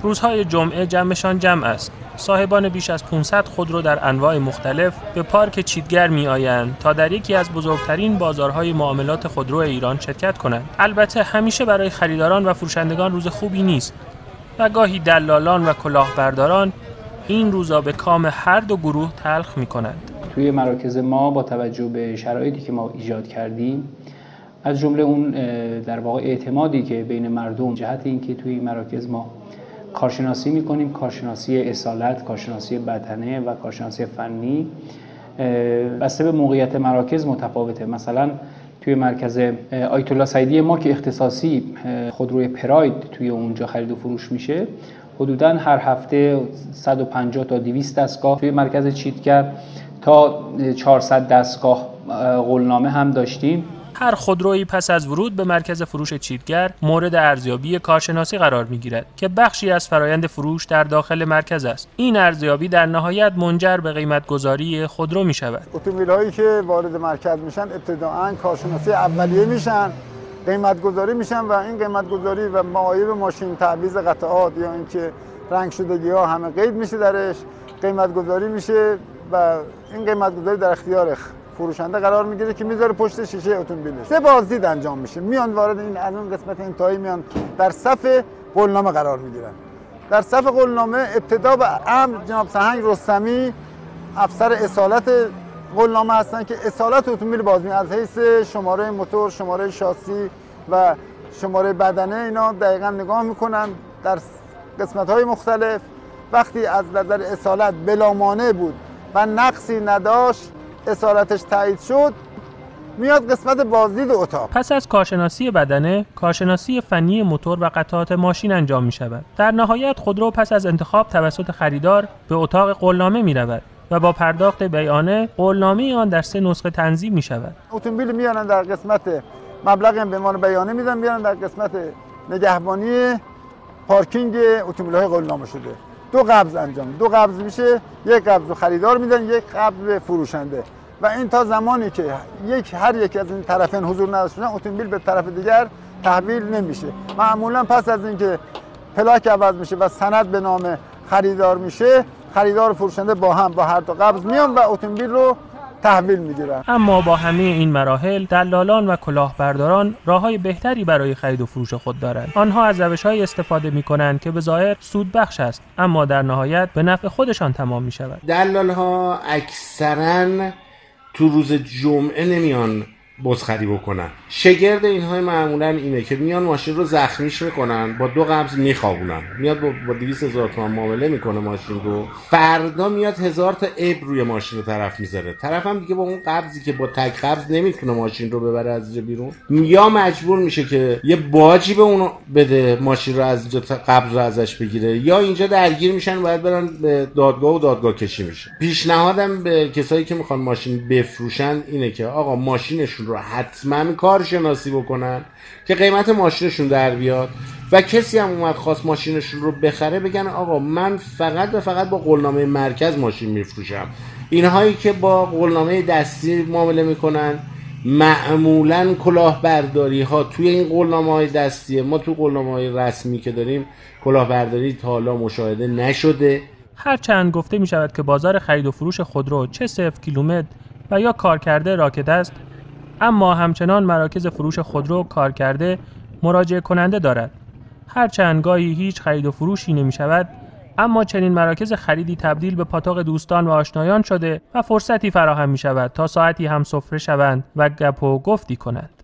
روزهای جمعه جمعشان جمع است. صاحبان بیش از 500 خودرو در انواع مختلف به پارک چیتگر می‌آیند تا در یکی از بزرگترین بازارهای معاملات خودرو ایران شرکت کنند. البته همیشه برای خریداران و فروشندگان روز خوبی نیست و گاهی دلالان و کلاهبرداران این روزا به کام هر دو گروه تلخ می‌کنند. توی مراکز ما با توجه به شرایطی که ما ایجاد کردیم، از جمله اون در واقع اعتمادی که بین مردم جهت اینکه توی مراکز ما کارشناسی می‌کنیم، کارشناسی اصالت، کارشناسی بدنه و کارشناسی فنی، بسته به موقعیت مراکز متفاوته. مثلا توی مرکز آیت الله سعیدی ما که اختصاصی خودروی پراید توی اونجا خرید و فروش میشه، حدوداً هر هفته 150 تا 200 دستگاه، توی مرکز چیتگر تا 400 دستگاه قولنامه هم داشتیم. هر خودرویی پس از ورود به مرکز فروش چیتگر مورد ارزیابی کارشناسی قرار می‌گیرد که بخشی از فرایند فروش در داخل مرکز است. این ارزیابی در نهایت منجر به قیمت‌گذاری خودرو می‌شود. اتومبیل‌هایی که وارد مرکز میشن ابتداءً کارشناسی اولیه میشن، قیمت‌گذاری میشن و این قیمت‌گذاری و معایب ماشین، تعویض قطعات یا اینکه رنگ شدگی‌ها همه قید میشه درش، قیمت‌گذاری میشه و این قیمت‌گذاری در اختیار فروشنده قرار میگیره که میذاره پشت شیشه اتومبیل. 3 بازدید انجام میشه. میان وارد این از اون قسمت انتهایی میان در صف قولنامه قرار میگیرن. در صف قولنامه ابتدا به امر جناب سهنگ رستمی افسر اصالت قولنامه هستن که اصالت اتومبیل باز از حیث شماره موتور، شماره شاسی و شماره بدنه اینا دقیقاً نگاه میکنن در قسمت‌های مختلف. وقتی از نظر اصالت بلا مانع بود و نقصی نداشت، اصالتش تایید شد، میاد قسمت بازدید اتاق. پس از کارشناسی بدنه، کارشناسی فنی موتور و قطعات ماشین انجام می شود. در نهایت خودرو پس از انتخاب توسط خریدار به اتاق قولنامه می رود و با پرداخت بیعانه قولنامه آن در 3 نسخه تنظیم می شود. اتومبیل میانن در قسمت مبلغ به عنوان بیانه میدن، میانن در قسمت نگهبانی پارکینگ اتومبیل‌های قولنامه شده. 2 قبض انجام، 2 قبض میشه، 1 قبض خریدار میدن، 1 قبض به فروشنده و این تا زمانی که هر یک از این طرفین حضور نداشتن اتومبیل به طرف دیگر تحویل نمیشه. معمولا پس از اینکه پلاک عوض میشه و سند به نام خریدار میشه، خریدار و فروشنده با هر دو قبض میان و اتومبیل رو تحویل میگیرن. اما با همه این مراحل دلالان و کلاهبرداران راههای بهتری برای خرید و فروش خود دارند. آنها از روش‌های استفاده می‌کنند که به ظاهر سودبخش است، اما در نهایت به نفع خودشان تمام می‌شود. دلال‌ها اکثراً تو روز جمعه نمیان بزخری بکنن. شگرد اینها معمولا اینه که میان ماشین رو زخمیش میکنن، با 2 قبض میخوابونن، میاد با 200,000 تومان معامله میکنه ماشین رو، فردا میاد 1000 تا عیب روی ماشین رو طرف میذاره. طرف هم دیگه با اون قبضی که با تک قبض نمیتونه ماشین رو ببره از اینجا بیرون، یا مجبور میشه که یه باجی به اون بده ماشین رو از اینجا قبض رو ازش بگیره، یا اینجا درگیر میشن باید برن به دادگاه و دادگاه کشی میشه. پیشنهادم به کسایی که میخوان ماشین بفروشن اینه که آقا ماشینشون رو حتما کارشناسی بکنن که قیمت ماشینشون در بیاد و کسی هم اومد خواست ماشینشون رو بخره بگن آقا من فقط با قولنامه مرکز ماشین میفروشم. اینهایی که با قولنامه دستی معامله میکنن معمولاً کلاهبرداری ها توی این قولنامه‌های دستیه. ما تو قولنامه‌های رسمی که داریم کلاهبرداری تا حالا مشاهده نشده. هرچند گفته می شود که بازار خرید و فروش خودرو چه 0 کیلومتر و یا کارکرده راکد است، اما همچنان مراکز فروش خودرو کارکرده مراجعه کننده دارد. هرچند گاهی هیچ خرید و فروشی نمی شود، اما چنین مراکز خریدی تبدیل به پاتوق دوستان و آشنایان شده و فرصتی فراهم می شود تا ساعتی هم سفره شوند و گپ و گفتی کنند.